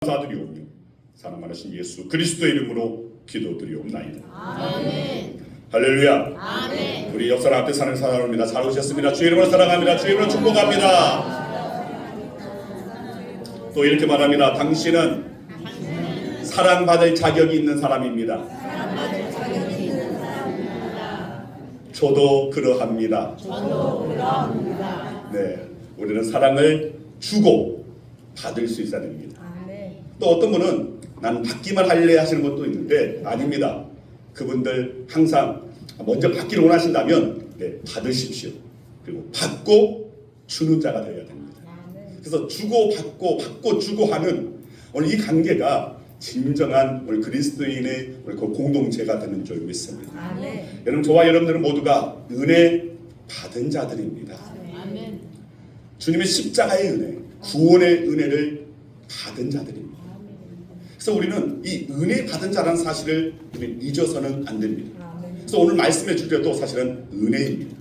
감사드리오며 사랑하신 예수 그리스도의 이름으로 기도드리옵나이다. 아멘. 할렐루야. 아멘. 우리 옆사람 앞에 사는 사랑합니다. 잘 오셨습니다. 주의 이름으로 사랑합니다. 주의 이름으로 축복합니다. 또 이렇게 말합니다. 당신은 사랑받을 자격이 있는 사람입니다. 저도 그러합니다. 네, 우리는 사랑을 주고 받을 수 있어야 됩니다. 또 어떤 분은 난 받기만 할래 하시는 것도 있는데 아닙니다. 그분들 항상 먼저 받기를 원하신다면 받으십시오. 그리고 받고 주는 자가 되어야 됩니다. 그래서 주고 받고 받고 주고 하는 오늘 이 관계가 진정한 우리 그리스도인의 우리 그 공동체가 되는 줄 믿습니다. 여러분, 저와 여러분들은 모두가 은혜 받은 자들입니다. 주님의 십자가의 은혜, 구원의 은혜를 받은 자들입니다. 그래서 우리는 이 은혜 받은 자라는 사실을 잊어서는 안 됩니다. 그래서 오늘 말씀의 주제도 사실은 은혜입니다.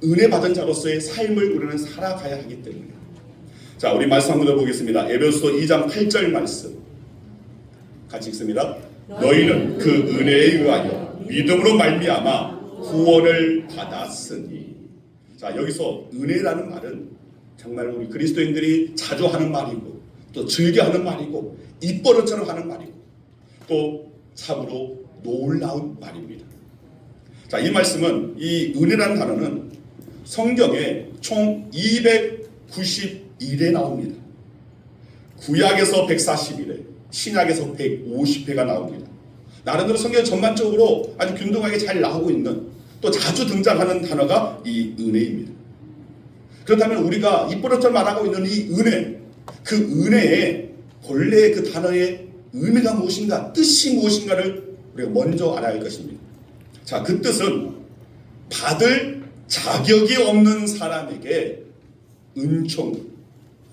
은혜 받은 자로서의 삶을 우리는 살아가야 하기 때문에. 자, 우리 말씀 한번 더 보겠습니다. 에베소서 2장 8절 말씀 같이 읽습니다. 너희는 그 은혜에 의하여 믿음으로 말미암아 구원을 받았으니. 자, 여기서 은혜라는 말은 정말 우리 그리스도인들이 자주 하는 말이고 또 즐겨 하는 말이고 입버릇처럼 하는 말이고 또 참으로 놀라운 말입니다. 자, 이 말씀은 이 은혜라는 단어는 성경에 총 291회 나옵니다. 구약에서 141회, 신약에서 150회가 나옵니다. 나름대로 성경 전반적으로 아주 균등하게 잘 나오고 있는, 또 자주 등장하는 단어가 이 은혜입니다. 그렇다면 우리가 입버릇처럼 말하고 있는 이 은혜, 그 은혜의 본래의 그 단어의 의미가 무엇인가, 뜻이 무엇인가를 우리가 먼저 알아야 할 것입니다. 자, 그 뜻은 받을 자격이 없는 사람에게 은총,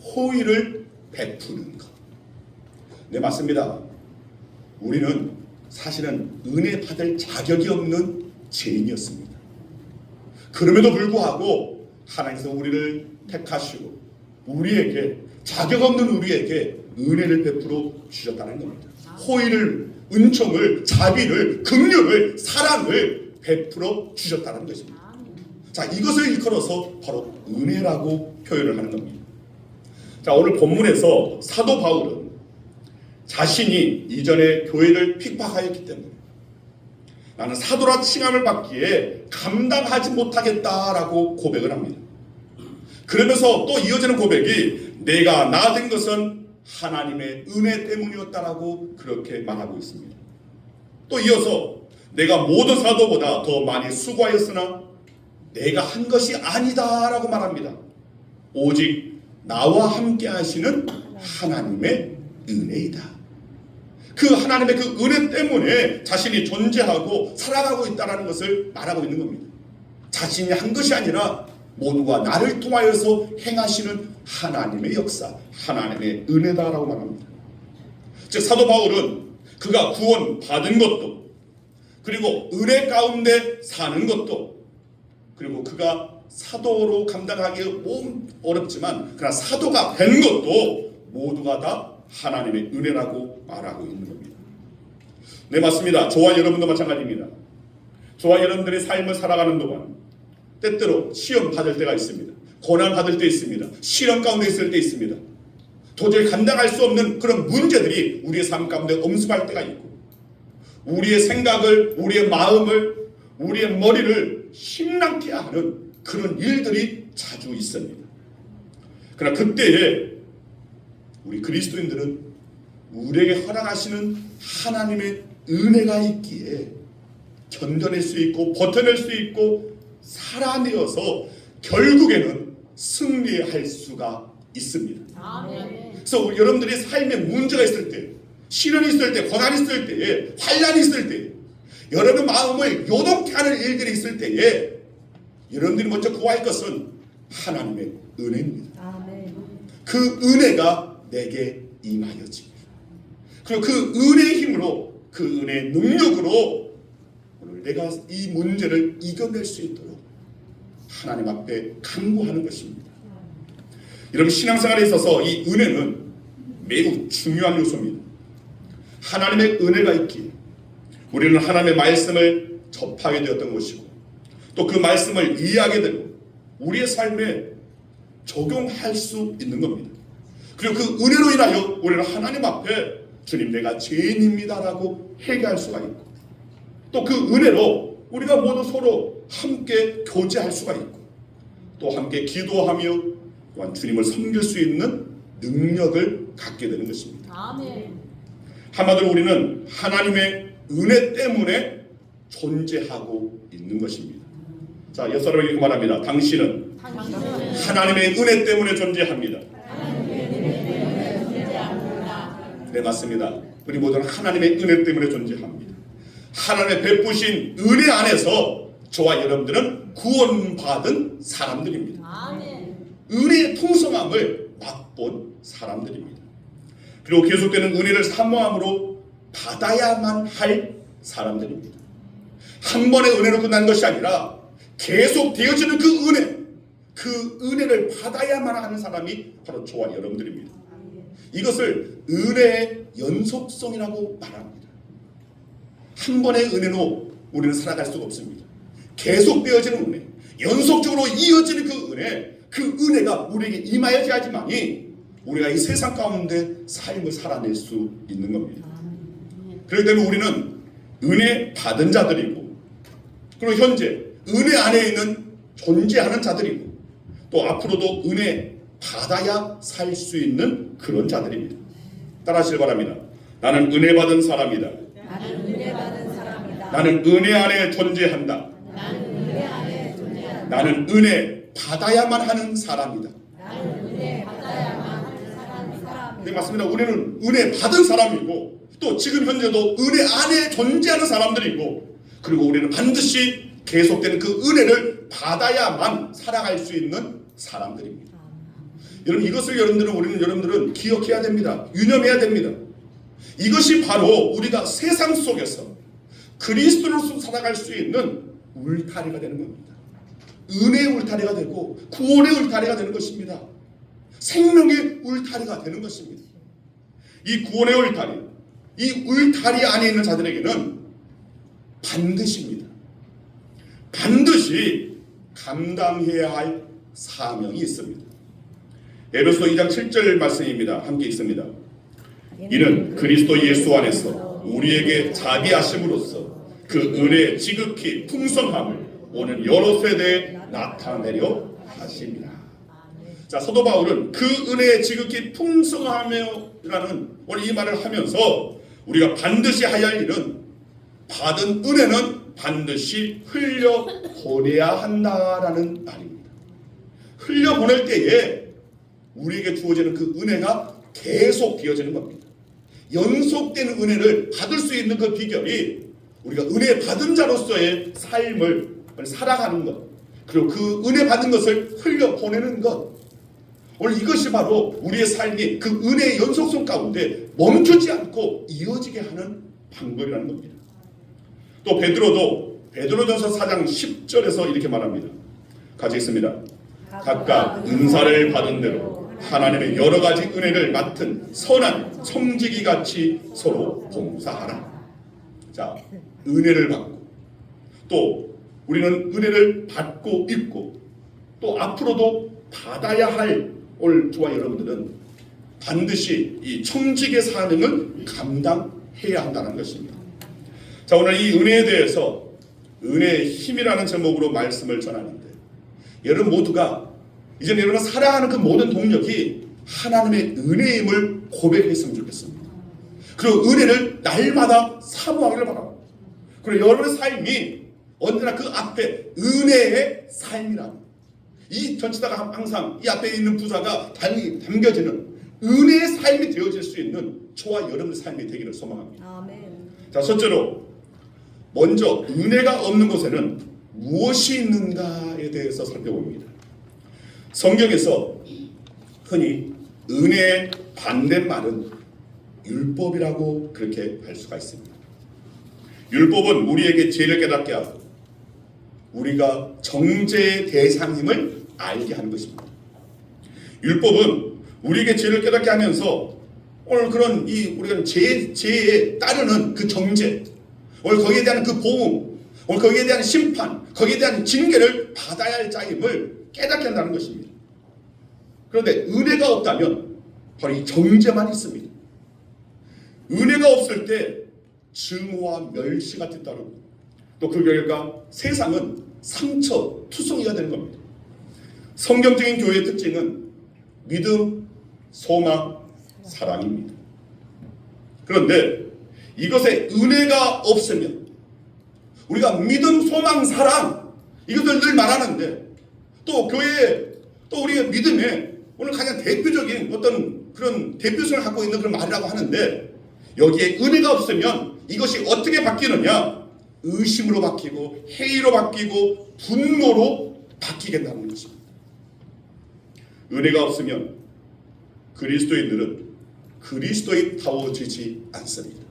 호의를 베푸는 것. 네, 맞습니다. 우리는 사실은 은혜 받을 자격이 없는 죄인이었습니다. 그럼에도 불구하고 하나님께서 우리를 택하시고 우리에게, 자격 없는 우리에게 은혜를 베풀어 주셨다는 겁니다. 호의를, 은총을, 자비를, 긍휼을, 사랑을 베풀어 주셨다는 것입니다. 자, 이것을 일컬어서 바로 은혜라고 표현을 하는 겁니다. 자, 오늘 본문에서 사도 바울은 자신이 이전에 교회를 핍박하였기 때문에 나는 사도라 칭함을 받기에 감당하지 못하겠다라고 고백을 합니다. 그러면서 또 이어지는 고백이 내가 나 된 것은 하나님의 은혜 때문이었다라고 그렇게 말하고 있습니다. 또 이어서 내가 모든 사도보다 더 많이 수고하였으나 내가 한 것이 아니다라고 말합니다. 오직 나와 함께 하시는 하나님의 은혜이다. 그 하나님의 그 은혜 때문에 자신이 존재하고 살아가고 있다는 것을 말하고 있는 겁니다. 자신이 한 것이 아니라 모두가 나를 통하여서 행하시는 하나님의 역사, 하나님의 은혜다라고 말합니다. 즉, 사도 바울은 그가 구원 받은 것도, 그리고 은혜 가운데 사는 것도, 그리고 그가 사도로 감당하기 어렵지만 그러나 사도가 된 것도 모두가 다 하나님의 은혜라고 말하고 있는 겁니다. 네, 맞습니다. 저와 여러분도 마찬가지입니다. 저와 여러분들의 삶을 살아가는 동안 때때로 시험 받을 때가 있습니다. 고난 받을 때 있습니다. 시련 가운데 있을 때 있습니다. 도저히 감당할 수 없는 그런 문제들이 우리의 삶 가운데 엄습할 때가 있고, 우리의 생각을, 우리의 마음을, 우리의 머리를 힘나게 하는 그런 일들이 자주 있습니다. 그러나 그때에 우리 그리스도인들은 우리에게 허락하시는 하나님의 은혜가 있기에 견뎌낼 수 있고 버텨낼 수 있고 살아내어서 결국에는 승리할 수가 있습니다. 그래서 여러분들이 삶에 문제가 있을 때, 시련이 있을 때, 고난이 있을 때에, 환난이 있을 때에, 여러분 마음을 요동케 하는 일들이 있을 때에 여러분들이 먼저 구할 것은 하나님의 은혜입니다. 그 은혜가 내게 임하여집니다. 그리고 그 은혜의 힘으로, 그 은혜의 능력으로 오늘 내가 이 문제를 이겨낼 수 있도록 하나님 앞에 간구하는 것입니다. 여러분, 신앙생활에 있어서 이 은혜는 매우 중요한 요소입니다. 하나님의 은혜가 있기에 우리는 하나님의 말씀을 접하게 되었던 것이고 또 그 말씀을 이해하게 되고 우리의 삶에 적용할 수 있는 겁니다. 그리고 그 은혜로 인하여 우리는 하나님 앞에 주님 내가 죄인입니다라고 회개할 수가 있고 또 그 은혜로 우리가 모두 서로 함께 교제할 수가 있고 또 함께 기도하며 또한 주님을 섬길 수 있는 능력을 갖게 되는 것입니다. 아멘. 한마디로 우리는 하나님의 은혜 때문에 존재하고 있는 것입니다. 자, 옆사람에게 말합니다. 당신은 하나님의 은혜 때문에 존재합니다. 네, 맞습니다. 우리 모두는 하나님의 은혜 때문에 존재합니다. 하나님의 베푸신 은혜 안에서 저와 여러분들은 구원받은 사람들입니다. 아멘. 은혜의 풍성함을 맛본 사람들입니다. 그리고 계속되는 은혜를 사모함으로 받아야만 할 사람들입니다. 한 번의 은혜로 끝난 것이 아니라 계속 되어지는 그 은혜를 받아야만 하는 사람이 바로 저와 여러분들입니다. 이것을 은혜의 연속성이라고 말합니다. 한 번의 은혜로 우리는 살아갈 수가 없습니다. 계속 되어지는 은혜, 연속적으로 이어지는 그 은혜가 우리에게 임하여야지만이 우리가 이 세상 가운데 삶을 살아낼 수 있는 겁니다. 그렇기 때문에 우리는 은혜 받은 자들이고 그리고 현재 은혜 안에 있는 존재하는 자들이고 또 앞으로도 은혜 받아야 살 수 있는 그런 자들입니다. 따라하시길 바랍니다. 나는 은혜 받은 사람이다. 나는 은혜 받은 사람이다. 나는 은혜 안에 존재한다. 나는 은혜 안에 존재한다. 나는 은혜 받아야만 하는 사람이다. 나는 은혜 받아야만 하는 사람이다. 네, 맞습니다. 우리는 은혜 받은 사람이고 또 지금 현재도 은혜 안에 존재하는 사람들이고 그리고 우리는 반드시 계속되는 그 은혜를 받아야만 살아갈 수 있는 사람들입니다. 여러분 이것을 여러분들은 기억해야 됩니다. 유념해야 됩니다. 이것이 바로 우리가 세상 속에서 그리스도로서 살아갈 수 있는 울타리가 되는 겁니다. 은혜의 울타리가 되고 구원의 울타리가 되는 것입니다. 생명의 울타리가 되는 것입니다. 이 구원의 울타리, 이 울타리 안에 있는 자들에게는 반드시 감당해야 할 사명이 있습니다. 에베소 2장 7절 말씀입니다. 함께 있습니다. 이는 그리스도 예수 안에서 우리에게 자비하심으로써 그 은혜의 지극히 풍성함을 오늘 여러 세대에 나타내려 하십니다. 자, 사도 바울은 그 은혜의 지극히 풍성함이라는 오늘 이 말을 하면서 우리가 반드시 해야 할 일은 받은 은혜는 반드시 흘려보내야 한다라는 말입니다. 흘려보낼 때에 우리에게 주어지는 그 은혜가 계속 되어지는 겁니다. 연속되는 은혜를 받을 수 있는 그 비결이 우리가 은혜 받은 자로서의 삶을 살아가는 것 그리고 그 은혜 받은 것을 흘려보내는 것 오늘 이것이 바로 우리의 삶이 그 은혜의 연속성 가운데 멈추지 않고 이어지게 하는 방법이라는 겁니다. 또 베드로전서 4장 10절에서 이렇게 말합니다. 같이 있습니다. 각각 은사를 받은 대로 하나님의 여러 가지 은혜를 맡은 선한 청지기 같이 서로 봉사하라. 자, 은혜를 받고 또 우리는 은혜를 받고 있고 또 앞으로도 받아야 할 오늘 저와 여러분들은 반드시 이 청지기의 사명을 감당해야 한다는 것입니다. 자, 오늘 이 은혜에 대해서 은혜의 힘이라는 제목으로 말씀을 전하는데 여러분 모두가 이제 여러분 살아가는 그 모든 동력이 하나님의 은혜임을 고백했으면 좋겠습니다. 그리고 은혜를 날마다 사모하기를 바랍니다. 그리고 여러분의 삶이 언제나 그 앞에 은혜의 삶이라는 이 전치사가 항상 이 앞에 있는 부사가 담겨지는 은혜의 삶이 되어질 수 있는 저와 여러분의 삶이 되기를 소망합니다. 아멘. 자, 첫째로 먼저 은혜가 없는 곳에는 무엇이 있는가에 대해서 살펴봅니다. 성경에서 흔히 은혜의 반대말은 율법이라고 그렇게 할 수가 있습니다. 율법은 우리에게 죄를 깨닫게 하고 우리가 정죄의 대상임을 알게 하는 것입니다. 율법은 우리에게 죄를 깨닫게 하면서 오늘 그런 우리가 죄에 따르는 그 정죄, 오늘 거기에 대한 그 보응, 오늘 거기에 대한 심판, 거기에 대한 징계를 받아야 할 자임을 깨닫게 한다는 것입니다. 그런데 은혜가 없다면 바로 이 정죄만 있습니다. 은혜가 없을 때 증오와 멸시가 뒤따르고 또 그 결과 세상은 상처, 투성이가 되는 겁니다. 성경적인 교회의 특징은 믿음, 소망, 사랑입니다. 그런데 이것에 은혜가 없으면 우리가 믿음, 소망, 사랑 이것을 늘 말하는데 또 교회에 또 우리의 믿음에 오늘 가장 대표적인 어떤 그런 대표성을 갖고 있는 그런 말이라고 하는데 여기에 은혜가 없으면 이것이 어떻게 바뀌느냐? 의심으로 바뀌고 회의로 바뀌고 분노로 바뀌겠다는 것입니다. 은혜가 없으면 그리스도인들은 그리스도인다워지지 않습니다.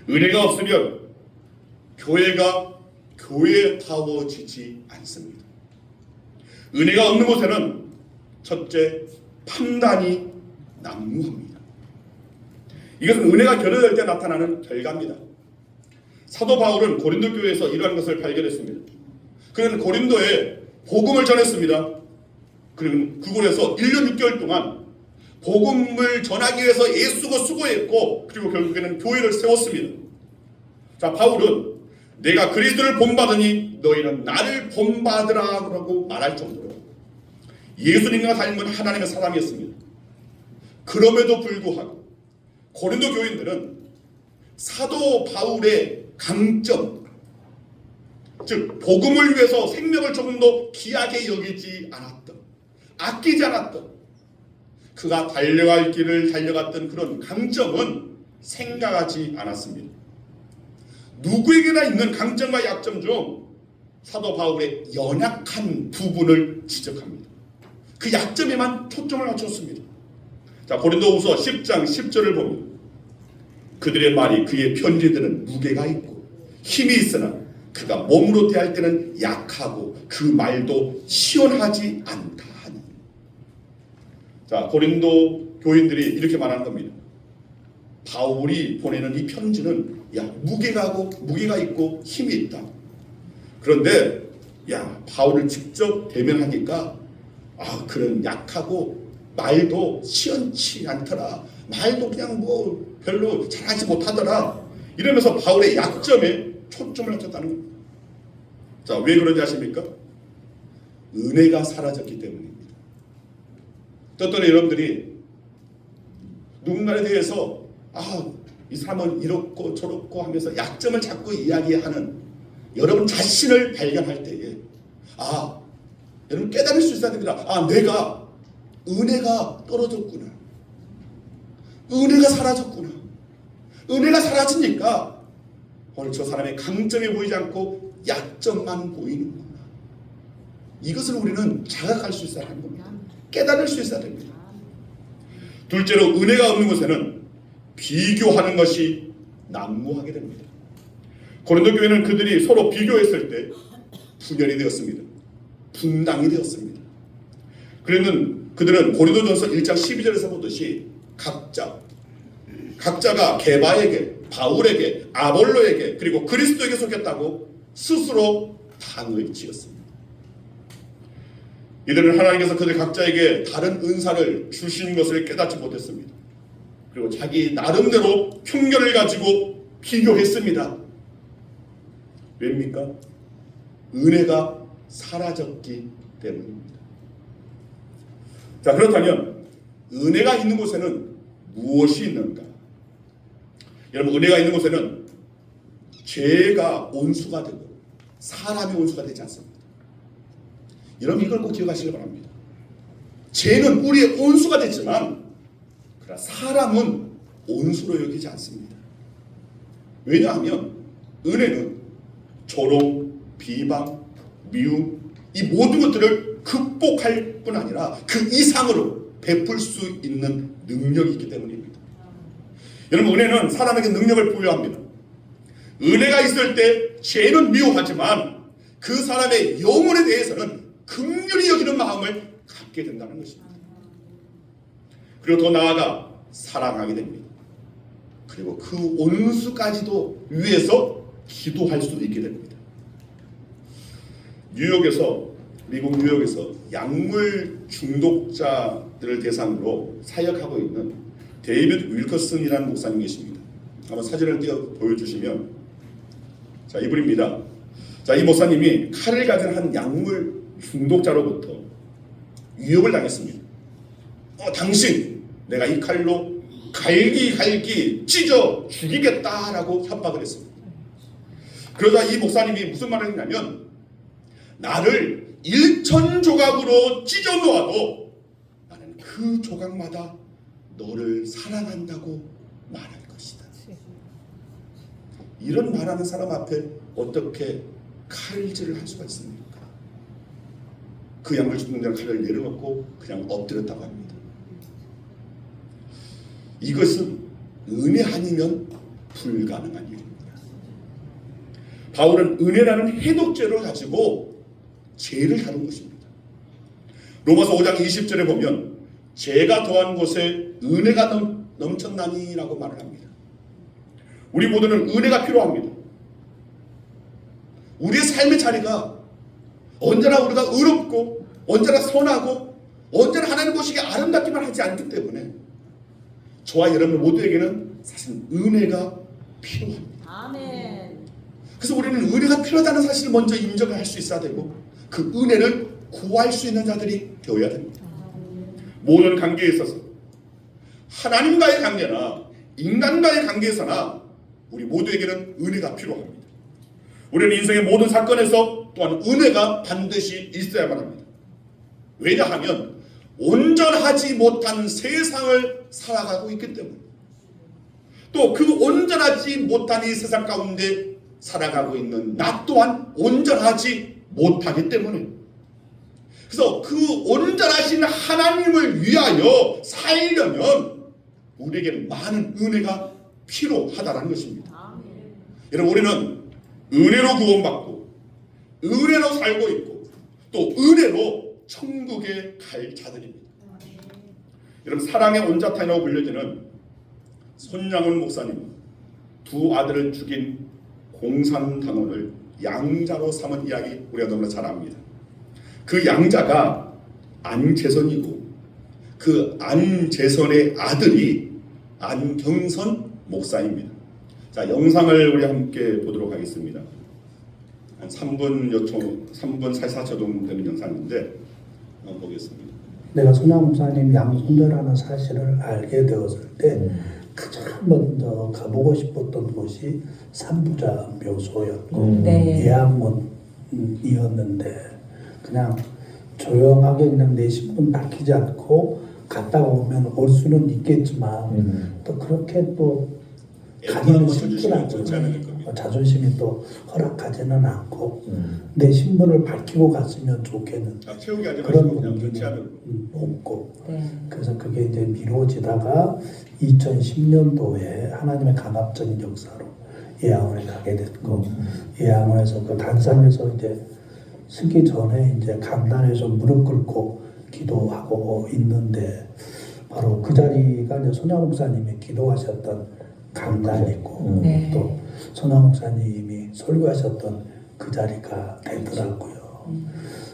은혜가 없으면 교회가 교회다워지지 않습니다. 은혜가 없는 곳에는 첫째, 판단이 난무합니다. 이것은 은혜가 결여될 때 나타나는 결과입니다. 사도 바울은 고린도 교회에서 이러한 것을 발견했습니다. 그는 고린도에 복음을 전했습니다. 그리고 그곳에서 1년 6개월 동안 복음을 전하기 위해서 애쓰고 수고했고 그리고 결국에는 교회를 세웠습니다. 자, 바울은 내가 그리스도를 본받으니 너희는 나를 본받으라고 말할 정도로 예수님과 닮은 하나님의 사람이었습니다. 그럼에도 불구하고 고린도 교인들은 사도 바울의 강점, 즉 복음을 위해서 생명을 조금도 귀하게 여기지 않았던, 아끼지 않았던, 그가 달려갈 길을 달려갔던 그런 강점은 생각하지 않았습니다. 누구에게나 있는 강점과 약점 중 사도 바울의 연약한 부분을 지적합니다. 그 약점에만 초점을 맞췄습니다. 자, 고린도후서 10장 10절을 보면 그들의 말이 그의 편지들은 무게가 있고 힘이 있으나 그가 몸으로 대할 때는 약하고 그 말도 시원하지 않다 하니. 자, 고린도 교인들이 이렇게 말하는 겁니다. 바울이 보내는 이 편지는 무게가 있고 힘이 있다. 그런데 바울을 직접 대면하니까 그런 약하고 말도 시원치 않더라. 말도 그냥 별로 잘하지 못하더라. 이러면서 바울의 약점에 초점을 맞췄다는 겁니다. 자, 왜 그런지 아십니까? 은혜가 사라졌기 때문입니다. 어떤 여러분들이 누군가에 대해서 이 사람은 이렇고 저렇고 하면서 약점을 자꾸 이야기하는 여러분 자신을 발견할 때에 여러분 깨달을 수 있어야 됩니다. 내가 은혜가 떨어졌구나. 은혜가 사라졌구나. 은혜가 사라지니까 오늘 저 사람의 강점이 보이지 않고 약점만 보이는구나. 이것을 우리는 자각할 수 있어야 하는 겁니다. 깨달을 수 있어야 됩니다. 둘째로 은혜가 없는 곳에는 비교하는 것이 난무하게 됩니다. 고린도 교회는 그들이 서로 비교했을 때 분열이 되었습니다. 분당이 되었습니다. 그들은 고린도전서 1장 12절에서 보듯이 각자가 게바에게, 바울에게, 아볼로에게 그리고 그리스도에게 속했다고 스스로 단을 지었습니다. 이들은 하나님께서 그들 각자에게 다른 은사를 주신 것을 깨닫지 못했습니다. 그리고 자기 나름대로 편견을 가지고 비교했습니다. 왜입니까? 은혜가 사라졌기 때문입니다. 자, 그렇다면 은혜가 있는 곳에는 무엇이 있는가? 여러분, 은혜가 있는 곳에는 죄가 온수가 되고 사람이 온수가 되지 않습니다. 여러분, 이걸 꼭 기억하시기 바랍니다. 죄는 우리의 온수가 됐지만 그러나 사람은 온수로 여기지 않습니다. 왜냐하면 은혜는 조롱, 비방, 미움 이 모든 것들을 극복할 뿐 아니라 그 이상으로 베풀 수 있는 능력이 있기 때문입니다. 여러분, 은혜는 사람에게 능력을 부여합니다. 은혜가 있을 때 죄는 미워하지만 그 사람의 영혼에 대해서는 긍휼히 여기는 마음을 갖게 된다는 것입니다. 그리고 더 나아가 사랑하게 됩니다. 그리고 그 원수까지도 위해서 기도할 수 있게 됩니다. 미국 뉴욕에서 약물 중독자들을 대상으로 사역하고 있는 데이비드 윌커슨이라는 목사님 계십니다. 한번 사진을 띄워 보여주시면, 자, 이분입니다. 자, 이 목사님이 칼을 가진 한 약물 중독자로부터 위협을 당했습니다. 당신, 내가 이 칼로 갈기 찢어 죽이겠다라고 협박을 했습니다. 그러자 이 목사님이 무슨 말을 했냐면, 나를 1,000조각으로 찢어 놓아도 나는 그 조각마다 너를 사랑한다고 말할 것이다. 이런 말하는 사람 앞에 어떻게 칼질을 할 수가 있습니까? 그 약물 중독자는 칼을 내려놓고 그냥 엎드렸다고 합니다. 이것은 은혜 아니면 불가능한 일입니다. 바울은 은혜라는 해독죄를 가지고 죄를 다룬 것입니다. 로마서 5장 20절에 보면 죄가 더한 곳에 은혜가 넘쳤나니라고 말을 합니다. 우리 모두는 은혜가 필요합니다. 우리의 삶의 자리가 언제나 우리가 의롭고 언제나 선하고 언제나 하나님 보시기에 아름답기만 하지 않기 때문에 저와 여러분 모두에게는 사실 은혜가 필요합니다. 아멘. 그래서 우리는 은혜가 필요하다는 사실을 먼저 인정을 할 수 있어야 되고 그 은혜를 구할 수 있는 자들이 되어야 됩니다. 모든 관계에 있어서 하나님과의 관계나 인간과의 관계에서나 우리 모두에게는 은혜가 필요합니다. 우리는 인생의 모든 사건에서 또한 은혜가 반드시 있어야만 합니다. 왜냐하면 온전하지 못한 세상을 살아가고 있기 때문에, 또 그 온전하지 못한 이 세상 가운데 살아가고 있는 나 또한 온전하지 못하기 때문에, 그래서 그 온전하신 하나님을 위하여 살려면 우리에게는 많은 은혜가 필요하다는 것입니다. 여러분, 우리는 은혜로 구원받고 은혜로 살고 있고 또 은혜로 천국에 갈 자들입니다. 여러분, 사랑의 온자탄이라고 불려지는 손양훈 목사님, 두 아들을 죽인 공산당원을 양자로 삼은 이야기 우리가 너무나 잘 압니다. 그 양자가 안재선이고 그 안재선의 아들이 안경선 목사입니다. 자, 영상을 우리 함께 보도록 하겠습니다. 한 3분 44초 정도 되는 영상인데 한번 보겠습니다. 내가 손양 목사님 양손자라는 사실을 알게 되었을 때 가장 먼저 가보고 싶었던 곳이 삼부자 묘소였고 예양원이었는데 그냥 조용하게 그냥 내 신분 밝히지 않고 갔다가 오면 올 수는 있겠지만 또 그렇게 또 가기는 싫더라고요. 자존심이 또 허락하지는 않고 내 신분을 밝히고 갔으면 좋겠는 그런 분위기는 없고 그래서 그게 이제 미뤄지다가 2010년도에 하나님의 강압적인 역사로 예양원에 가게 됐고 예양원에서 그 단상에서 이제 쓰기 전에 이제 강단에서 무릎 꿇고 기도하고 있는데 바로 그 자리가 이제 손양 목사님이 기도하셨던 강단이고 또 손양 목사님이 설교하셨던 그 자리가 되더라고요.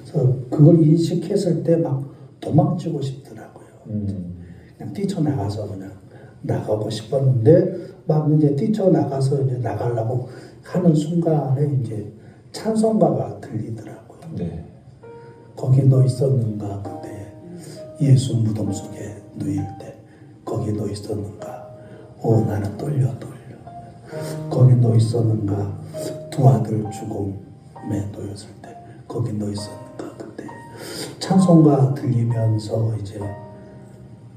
그래서 그걸 인식했을 때 막 도망치고 싶더라고요. 그냥 뛰쳐나가서 그냥 나가고 싶었는데 막 이제 뛰쳐나가서 이제 나가려고 하는 순간에 이제 찬송가가 들리더라고요. 네. 거기 너 있었는가 그때 예수 무덤 속에 누일 때 거기 너 있었는가 나는 떨려 거기 너 있었는가 두 아들 죽음에 놓였을 때 거기 너 있었는가 그때 찬송가 들리면서 이제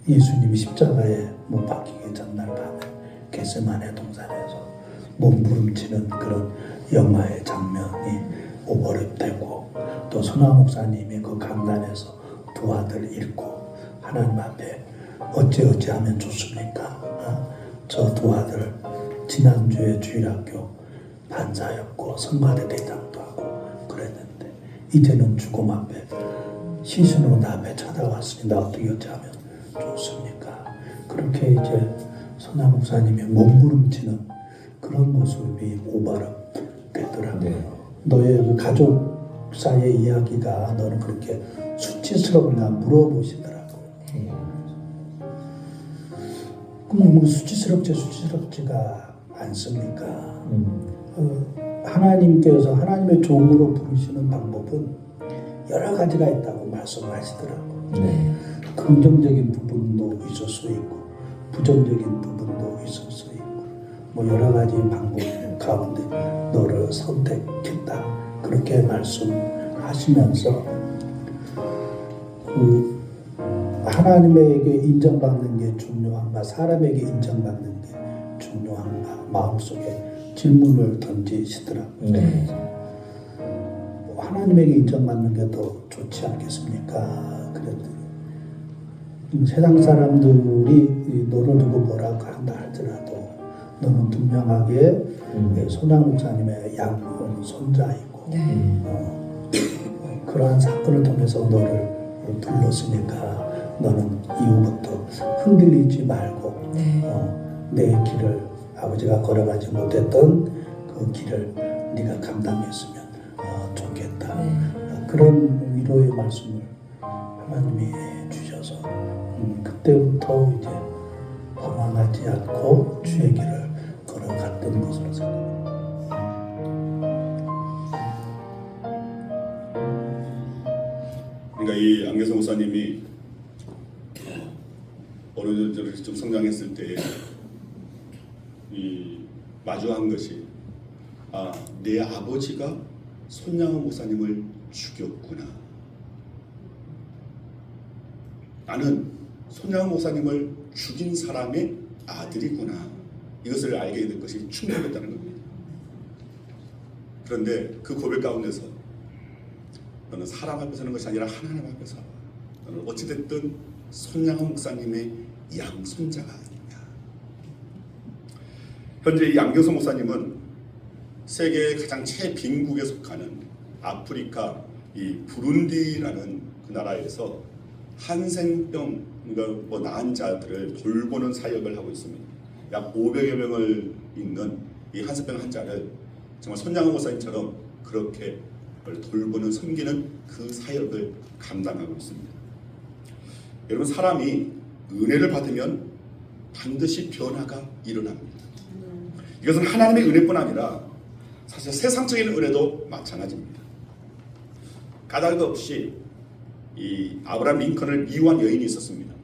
예수님이 십자가에 못 박히기 전날 밤에 겟세마네 동산에서 몸부림치는 그런 영화의 장면이 오버랩되고 또 손양 목사님이 그 강단에서 두 아들 잃고 하나님 앞에 어찌하면 좋습니까? 저 두 아들 지난주에 주일학교 반사였고 성가대 대장도 하고 그랬는데 이제는 죽음 앞에 시신으로 나 앞에 찾아왔으니 나 어떻게 어찌하면 좋습니까? 그런 그렇게 이제 선하 목사님의 몸부림치는 그런 모습이 오바락되더라고요. 네. 너의 그 가족 사이의 이야기가 너는 그렇게 수치스럽냐 물어보시더라고요. 그럼 뭐 수치스럽지가 않습니까? 하나님께서 하나님의 종으로 부르시는 방법은 여러 가지가 있다고 말씀하시더라고요. 네. 긍정적인 부분도 있을 수 있고 부정적인 부분도 있을 수 있고 뭐 여러 가지 방법 가운데 너를 선택했다 그렇게 말씀하시면서 그 하나님에게 인정받는 게 중요한가 사람에게 인정받는 게 중요한가 마음속에 질문을 던지시더라고요. 네. 하나님에게 인정받는 게 더 좋지 않겠습니까? 그랬더니 세상 사람들이 너를 두고 뭐라고 한다 할지라도 너는 분명하게 손양 목사님의 양손자이고 그러한 사건을 통해서 너를 불렀으니까 너는 이후부터 흔들리지 말고 내 길을 아버지가 걸어가지 못했던 그 길을 네가 감당했으면 좋겠다. 그런 위로의 말씀을 하나님이 주셔서 그때부터 이제 방황하지 않고 주의 길을 걸어갔던 것으로 생각합니다. 그러니까 이 안계성 목사님이 어느 정도 좀 성장했을 때 이 마주한 것이 내 아버지가 손양원 목사님을 죽였구나. 나는 손양원 목사님을 죽인 사람의 아들이구나. 이것을 알게 된 것이 충격이었다는 겁니다. 그런데 그 고백 가운데서 너는 사람 앞에 서는 것이 아니라 하나님 앞에서 너는 어찌됐든 손양원 목사님의 양손자가 아니냐. 현재 이 안경성 목사님은 세계의 가장 최빈국에 속하는 아프리카 이 부룬디라는 그 나라에서 한센병 그러니까 뭐 나은 자들을 돌보는 사역을 하고 있습니다. 약 500여 명을 있는 이 한센병 환자를 정말 손양원 목사님처럼 그렇게 돌보는 섬기는 그 사역을 감당하고 있습니다. 여러분 사람이 은혜를 받으면 반드시 변화가 일어납니다. 이것은 하나님의 은혜뿐 아니라 사실 세상적인 은혜도 마찬가지입니다. 까닭 없이 이 아브라함 링컨을 미워한 여인이 있었습니다.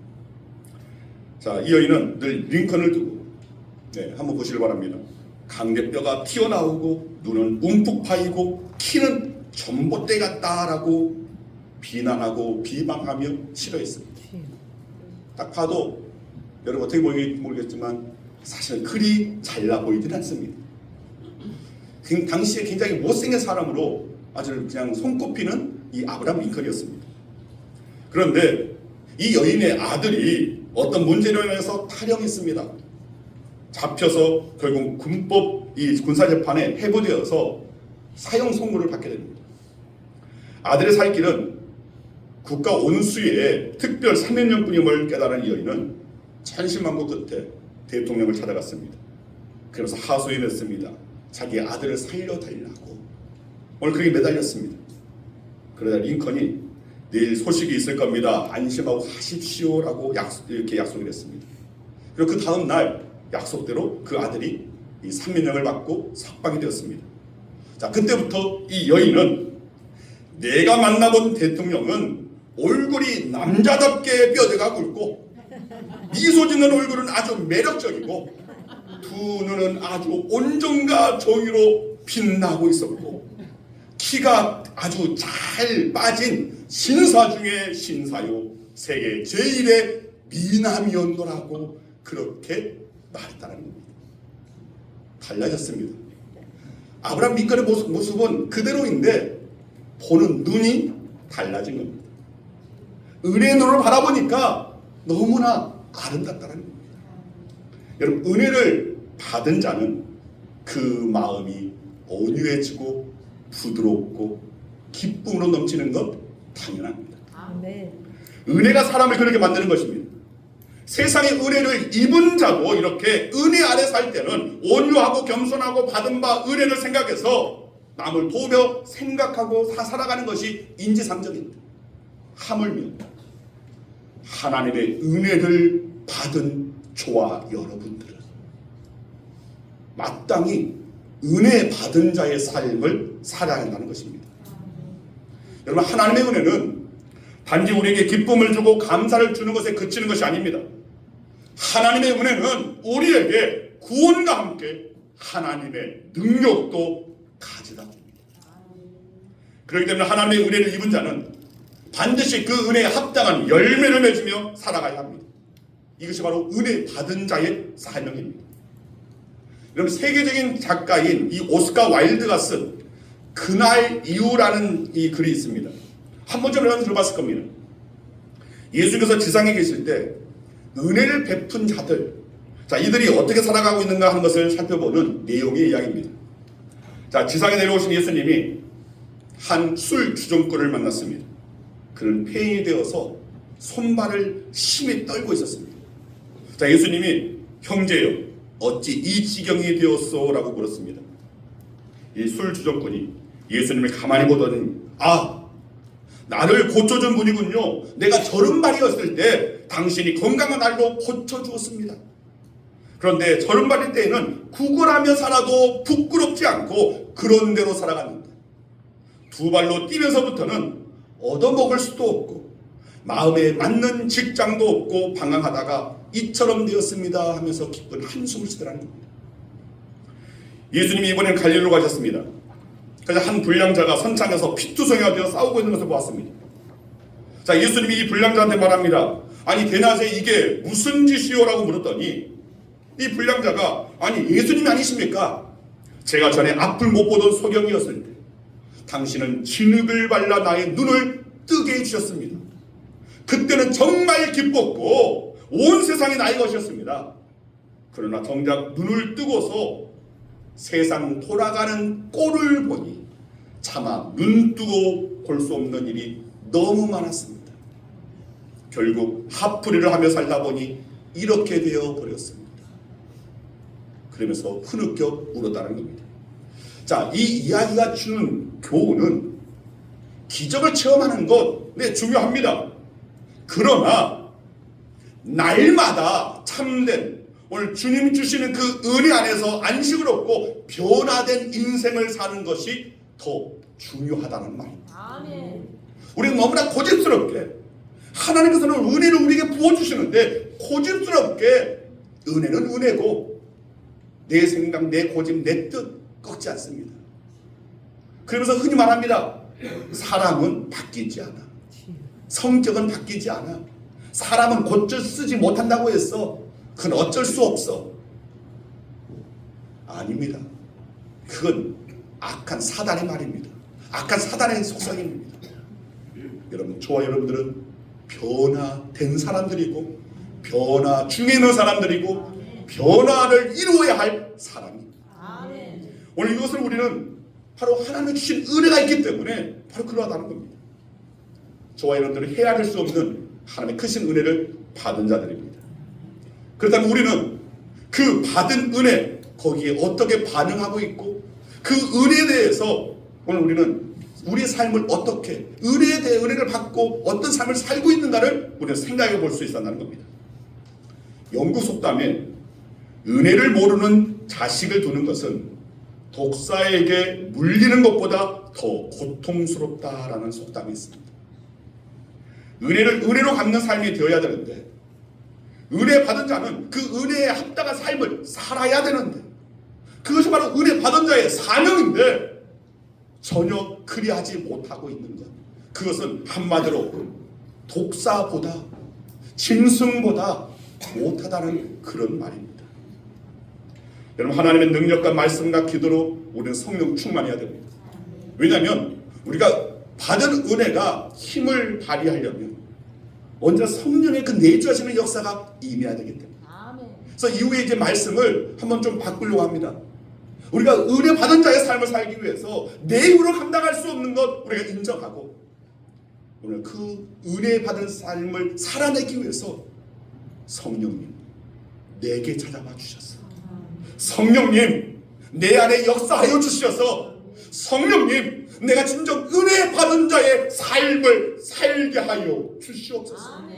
자, 이 여인은 늘 링컨을 두고 한번 보시길 바랍니다. 강대뼈가 튀어나오고 눈은 움푹 파이고 키는 전봇대 같다라고 비난하고 비방하며 싫어했습니다. 딱 봐도 여러분 어떻게 보이는지 모르겠지만 사실 그리 잘나 보이진 않습니다. 당시에 굉장히 못생긴 사람으로 아주 그냥 손꼽히는 이 아브라함 링컨이었습니다. 그런데 이 여인의 아들이 어떤 문제로 인해서 탈영했습니다. 잡혀서 결국 군법 이 군사재판에 해부되어서 사형 선고를 받게 됩니다. 아들의 살 길은 국가 온수의 특별 사면령뿐임을 깨달은 이 여인은 천신만고 끝에 대통령을 찾아갔습니다. 그래서 하소연했습니다. 자기 아들을 살려달라고. 오늘 그렇게 매달렸습니다. 그러다 링컨이 내일 소식이 있을 겁니다. 안심하고 하십시오라고 이렇게 약속을 했습니다. 그리고 그 다음 날 약속대로 그 아들이 이 사면령을 받고 석방이 되었습니다. 자, 그때부터 이 여인은 내가 만나본 대통령은 얼굴이 남자답게 뼈대가 굵고 미소 짓는 얼굴은 아주 매력적이고 두 눈은 아주 온정과 정의로 빛나고 있었고 키가 아주 잘 빠진 신사 중에 신사요 세계 제1의 미남이었노라고 그렇게 말했다는 겁니다. 달라졌습니다. 아브라함 링컨의 모습은 그대로인데 보는 눈이 달라진 겁니다. 은혜의 눈으로 바라보니까 너무나 아름답다는 겁니다. 여러분 은혜를 받은 자는 그 마음이 온유해지고 부드럽고 기쁨으로 넘치는 것 당연합니다. 아멘. 은혜가 사람을 그렇게 만드는 것입니다. 세상의 은혜를 입은 자도 이렇게 은혜 아래 살 때는 온유하고 겸손하고 받은 바 은혜를 생각해서 남을 도우며 생각하고 살아가는 것이 인지상정입니다. 하물며 하나님의 은혜를 받은 저와 여러분들은 마땅히 은혜 받은 자의 삶을 살아야 한다는 것입니다. 여러분, 하나님의 은혜는 단지 우리에게 기쁨을 주고 감사를 주는 것에 그치는 것이 아닙니다. 하나님의 은혜는 우리에게 구원과 함께 하나님의 능력도 가져다 줍니다. 그렇기 때문에 하나님의 은혜를 입은 자는 반드시 그 은혜에 합당한 열매를 맺으며 살아가야 합니다. 이것이 바로 은혜 받은 자의 사명입니다. 여러분, 세계적인 작가인 이 오스카 와일드가 쓴 그날 이후라는 이 글이 있습니다. 한 번쯤 여러분 들어봤을 겁니다. 예수께서 지상에 계실 때 은혜를 베푼 자들, 자, 이들이 어떻게 살아가고 있는가 하는 것을 살펴보는 내용의 이야기입니다. 자, 지상에 내려오신 예수님이 한 술 주정꾼을 만났습니다. 그는 폐인이 되어서 손발을 심히 떨고 있었습니다. 자, 예수님이 형제여 어찌 이 지경이 되었소? 라고 물었습니다. 이 술 주정꾼이 예수님을 가만히 보더니 나를 고쳐준 분이군요. 내가 저른발이었을 때 당신이 건강한 날로 고쳐주었습니다. 그런데 저른발일 때에는 구걸하며 살아도 부끄럽지 않고 그런 대로 살아갔는데 두 발로 뛰면서부터는 얻어먹을 수도 없고 마음에 맞는 직장도 없고 방황하다가 이처럼 되었습니다 하면서 기쁜 한숨을 쉬더라는 겁니다. 예수님이 이번엔 갈릴리로 가셨습니다. 그래서 한 불량자가 선창에서 피투성이가 되어 싸우고 있는 것을 보았습니다. 자, 예수님이 이 불량자한테 말합니다. 아니 대낮에 이게 무슨 짓이요? 라고 물었더니 이 불량자가 아니 예수님이 아니십니까? 제가 전에 앞을 못 보던 소경이었을 때 당신은 진흙을 발라 나의 눈을 뜨게 해주셨습니다. 그때는 정말 기뻤고 온 세상이 나의 것이었습니다. 그러나 정작 눈을 뜨고서 세상 돌아가는 꼴을 보니 차마 눈 뜨고 볼 수 없는 일이 너무 많았습니다. 결국 화풀이를 하며 살다 보니 이렇게 되어 버렸습니다. 그러면서 흐느껴 울었다는 겁니다. 자, 이 이야기가 주는 교훈은 기적을 체험하는 것, 네, 중요합니다. 그러나 날마다 참된 오늘 주님이 주시는 그 은혜 안에서 안식을 얻고 변화된 인생을 사는 것이 더 중요하다는 말입니다. 아멘. 우리는 너무나 고집스럽게 하나님께서는 은혜를 우리에게 부어주시는데 고집스럽게 은혜는 은혜고 내 생각, 내 고집, 내 뜻 꺾지 않습니다. 그러면서 흔히 말합니다. 사람은 바뀌지 않아. 성격은 바뀌지 않아. 사람은 곧잘 쓰지 못한다고 했어. 그건 어쩔 수 없어. 아닙니다. 그건 악한 사단의 말입니다. 악한 사단의 속성입니다. 여러분, 저와 여러분들은 변화된 사람들이고 변화 중에 있는 사람들이고 변화를 이루어야 할 사람입니다. 아멘. 오늘 이것을 우리는 바로 하나님의 주신 은혜가 있기 때문에 바로 그러하다는 겁니다. 저와 여러분들은 헤아릴 수 없는 하나님의 크신 은혜를 받은 자들입니다. 그렇다면 우리는 그 받은 은혜 거기에 어떻게 반응하고 있고 그 은혜에 대해서 오늘 우리는 우리의 삶을 어떻게 은혜에 대해 은혜를 받고 어떤 삶을 살고 있는가를 우리는 생각해 볼 수 있다는 겁니다. 영국 속담에 은혜를 모르는 자식을 두는 것은 독사에게 물리는 것보다 더 고통스럽다라는 속담이 있습니다. 은혜를 은혜로 갚는 삶이 되어야 되는데 은혜 받은 자는 그 은혜에 합당한 삶을 살아야 되는데 그것이 바로 은혜 받은 자의 사명인데 전혀 그리하지 못하고 있는 것. 그것은 한마디로 독사보다 짐승보다 못하다는 그런 말입니다. 여러분, 하나님의 능력과 말씀과 기도로 우리는 성령 충만해야 됩니다. 왜냐하면 우리가 받은 은혜가 힘을 발휘하려면 언제나 성령의 그 내주하시는 역사가 임해야 되기 때문에. 그래서 이후에 이제 말씀을 한번 좀 바꾸려고 합니다. 우리가 은혜 받은 자의 삶을 살기 위해서 내 힘으로 감당할 수 없는 것 우리가 인정하고 오늘 그 은혜 받은 삶을 살아내기 위해서 성령님 내게 찾아와 주셨어. 성령님 내 안에 역사하여 주셔서 성령님 내가 진정 은혜 받은 자의 삶을 살게 하여 주시옵소서.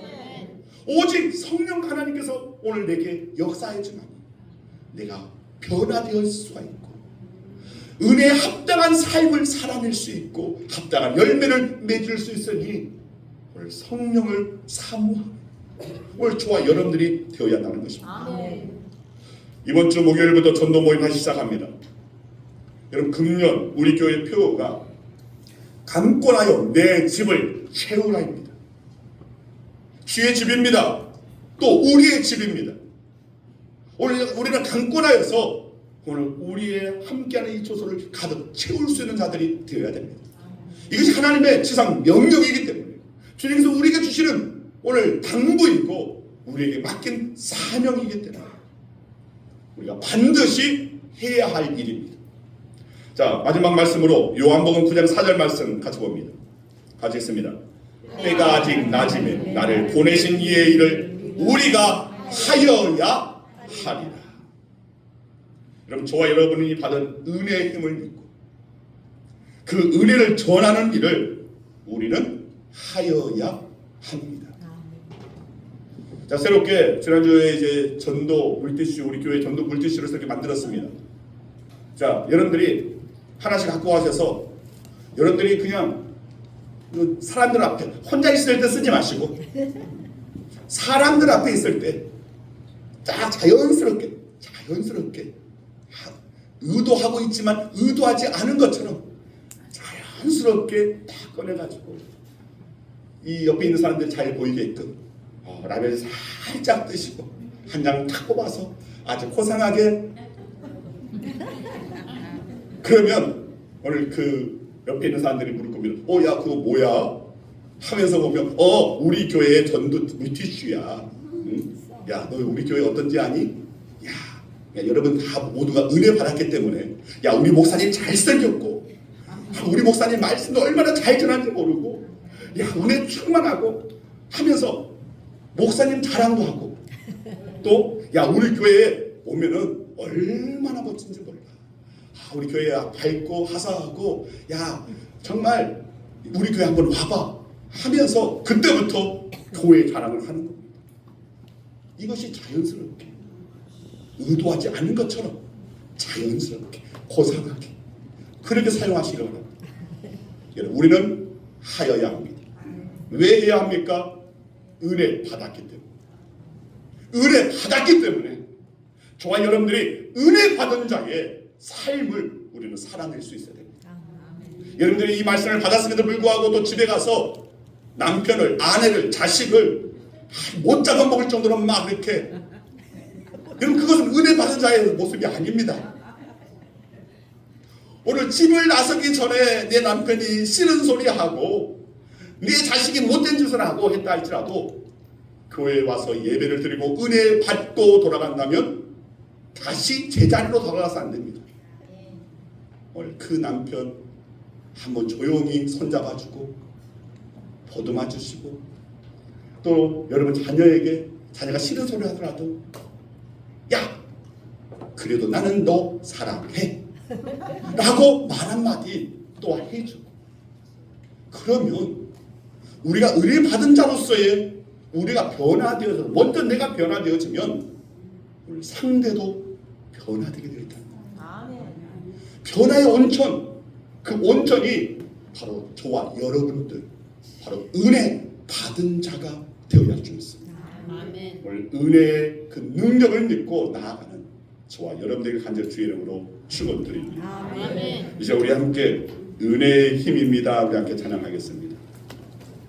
오직 성령 하나님께서 오늘 내게 역사해 주면 내가 변화되을 수가 있고 은혜에 합당한 삶을 살아낼 수 있고 합당한 열매를 맺을 수 있으니 오늘 성령을 사모하는 오늘 저와 여러분들이 되어야 한다는 것입니다. 이번 주 목요일부터 전도 모임 다시 시작합니다. 여러분 금년 우리 교회 표가 강권하여 내 집을 채우라입니다. 주의 집입니다. 또 우리의 집입니다. 오늘 우리는 강권하여서 오늘 우리의 함께하는 이 조소를 가득 채울 수 있는 자들이 되어야 됩니다. 이것이 하나님의 지상 명령이기 때문에 주님께서 우리에게 주시는 오늘 당부이고 우리에게 맡긴 사명이기 때문에 우리가 반드시 해야 할 일입니다. 자, 마지막 말씀으로 요한복음 9장 4절 말씀 같이 봅니다. 같이 읽습니다. 때가 아직 낮음에 나를 보내신 이의 일을 우리가 하여야 하리라. 여러분 저와 여러분이 받은 은혜의 힘을 믿고 그 은혜를 전하는 일을 우리는 하여야 합니다. 자, 새롭게 지난주에 이제 전도 물티슈 우리 교회 전도 물티슈를 이렇게 만들었습니다. 자, 여러분들이 하나씩 갖고 가셔서 여러분들이 그냥 사람들 앞에 혼자 있을 때 쓰지 마시고 사람들 앞에 있을 때 딱 자연스럽게 의도하고 있지만 의도하지 않은 것처럼 자연스럽게 딱 꺼내가지고 이 옆에 있는 사람들 잘 보이게끔 라면을 살짝 드시고 한 장 탁 뽑아서 아주 고상하게 그러면 오늘 그 옆에 있는 사람들이 물을 겁니다. 야 그거 뭐야? 하면서 보면 우리 교회의 전도 물티슈야. 응? 야 너 우리 교회 어떤지 아니? 야 여러분 다 모두가 은혜 받았기 때문에 야 우리 목사님 잘생겼고 우리 목사님 말씀도 얼마나 잘 전하는지 모르고 야 은혜 충만하고 하면서 목사님 자랑도 하고 또 야 우리 교회에 오면은 얼마나 멋진지 몰라. 우리 교회 밝고 화사하고 야 정말 우리 교회 한번 와봐 하면서 그때부터 교회 자랑을 하는 겁니다. 이것이 자연스럽게 의도하지 않은 것처럼 자연스럽게 고상하게 그렇게 사용하시기 바랍니다. 우리는 하여야 합니다. 왜 해야 합니까? 은혜 받았기 때문에. 은혜 받았기 때문에 저와 여러분들이 은혜 받은 자의 삶을 우리는 살아낼 수 있어야 됩니다. 여러분들이 이 말씀을 받았음에도 불구하고 또 집에 가서 남편을, 아내를, 자식을 못 잡아먹을 정도로 막 이렇게 여러분 그것은 은혜 받은 자의 모습이 아닙니다. 오늘 집을 나서기 전에 내 남편이 싫은 소리 하고 내 자식이 못된 짓을 하고 했다 할지라도 교회에 와서 예배를 드리고 은혜 받고 돌아간다면 다시 제자리로 돌아가서 안 됩니다. 오늘 그 남편 한번 조용히 손잡아주고 보듬어 주시고 또 여러분 자녀에게 자녀가 싫은 소리 하더라도 야 그래도 나는 너 사랑해 라고 말 한마디 또 해주고 그러면 우리가 은혜 받은 자로서의 우리가 변화되어서 먼저 내가 변화되어지면 우리 상대도 변화되게 되겠다. 변화의 온천 그 온천이 바로 저와 여러분들 바로 은혜 받은 자가 되어야 할 줄 믿습니다. 오늘 은혜의 그 능력을 믿고 나아가는 저와 여러분들에게 간절히 주의 이름으로 축원드립니다. 이제 우리 함께 은혜의 힘입니다. 우리 함께 찬양하겠습니다.